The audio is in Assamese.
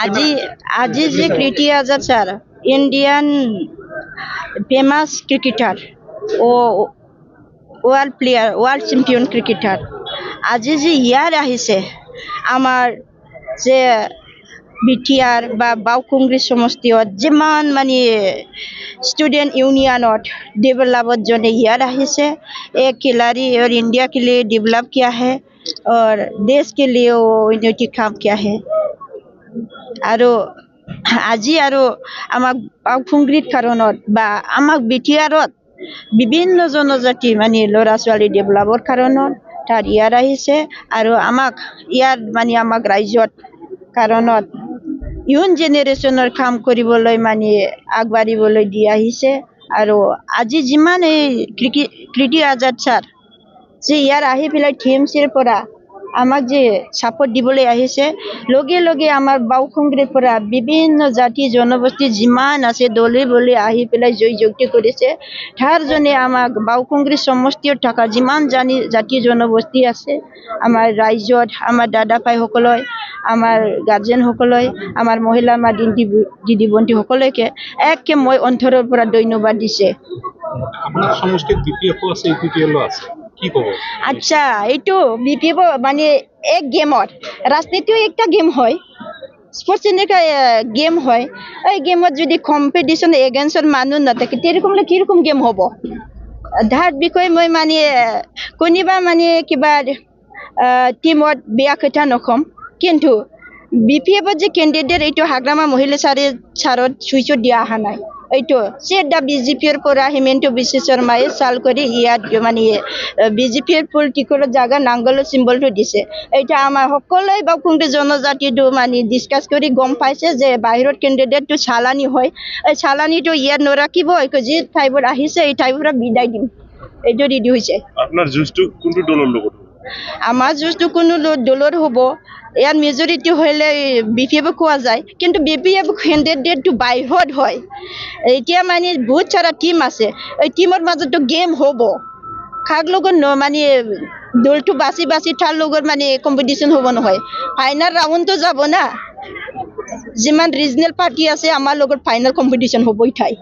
আজি আজি যে Kirti Azad sir Indian famous cricketer ও world player world champion cricketer আজি যে ইয়ার আহিছে আমার যে বিটিআর বা বাউকুংগ্রি সমষ্টিত যিমান মানে स्टूडेंट यूनियनत डेवलपर जने यार আহিছে एक खिलाड़ी और इंडिया के लिए डेवलप किया है और देश के लिए वो उन्नति काम किया है आरो আজি आरो आमाक बाउकुंग्रीर कारणत बा आमाक बिटिआरत विभिन्न जनजाति माने लरा छाली डेवलपर कारणत तार यार আহিছে आरो आमाक यार माने आमाक रायजत कारणत ইউন জেনাৰেশনৰ কাম কৰিবলৈ মানে আগবাঢ়িবলৈ দি আহিছে আৰু আজি যিমান এই কৃতি আজাদ স্যাৰ যে ইয়াৰ আহি পেলাই টিএমচিৰ পৰা আমাক যে সাপোৰ্ট দিবলৈ আহিছে লগে লগে আমাৰ বাউকুংগ্ৰীৰ পৰা বিভিন্ন জাতি জনগোষ্ঠী যিমান আছে দলে বলে আহি পেলাই জয়যুক্তি কৰিছে তাৰ জনে আমাক বাউকুংগ্ৰী সমষ্টিত থকা যিমান জাতি জনগোষ্ঠী আছে আমাৰ ৰাইজত আমাৰ দাদা ভাই সকলক আমাৰ গাৰ্জেন সকলক আমাৰ মহিলা মা দিদি বন্তি সকলকে একে মই অন্তৰৰ পৰা ধন্যবাদ দিছে আপনার সমষ্টিত বিপিএফ আছে ইপিএল আছে কি কব আচ্ছা এইটো বিপিএফ মানে এক গেমত রাজনীতিও একটা গেম হয় স্পোর্টস এনেকা গেম হয় এই গেমত যদি কম্পিটিশন এগেইনস্টৰ মানুহ নাথাকে তেরকমলে কিরকম গেম হব ধার বিষয় মই মানে কোনিবা মানে কিবা টিমত বেয়া কথা নকম কিন্তু বিপিএফ যে ক্যান্ডিডেট এইটো হাগ্রামা মহিলা সারত সুইচত দিয়া আহা নাই এইটো সেটা বিজেপির পৰা হিমন্ত বিশ্ব শৰ্মায়ে সাল কৰে ইয়াত মানে বিজেপিৰ পলিটিক্যাল জায়গা নাঙ্গল সিম্বলটো দিছে এইটা আমাৰ সকলে বাউকুংগ্ৰী জনজাতিটো মানে ডিসকাস কৰি গম পাইছে যে বাহিৰত ক্যান্ডিডেটটো চালানি হয় এই চালানিটো ইয়াত নৰাখিব যি ঠাইবোৰ আহিছে এই ঠাইবোৰ বিদায় দিম এইটো ৰেডি হৈছে আপনাৰ জুজটো কোনটো দলৰ লগত আমাৰ জুজটো কোনো দলৰ হ'ব ইয়াৰ মেজৰিটি হলে বিপিএফ কোয়া যায় কিন্তু বিপিএফ ক্যান্ডিডেটটো বাহিৰত হয় এতিয়া মানে বহুত সাৰা টিম আছে এই টিমৰ মাজতো গেম হ'ব কাক লগত মানে দলটো বাছি বাছি তাৰ লগত মানে কম্পিটিশন হ'ব নহয় ফাইনাল রাউন্ডটো যাব না যিমান রিজনাল পার্টি আছে আমার লগত ফাইনাল কম্পিটিশন হ'ব ঠাই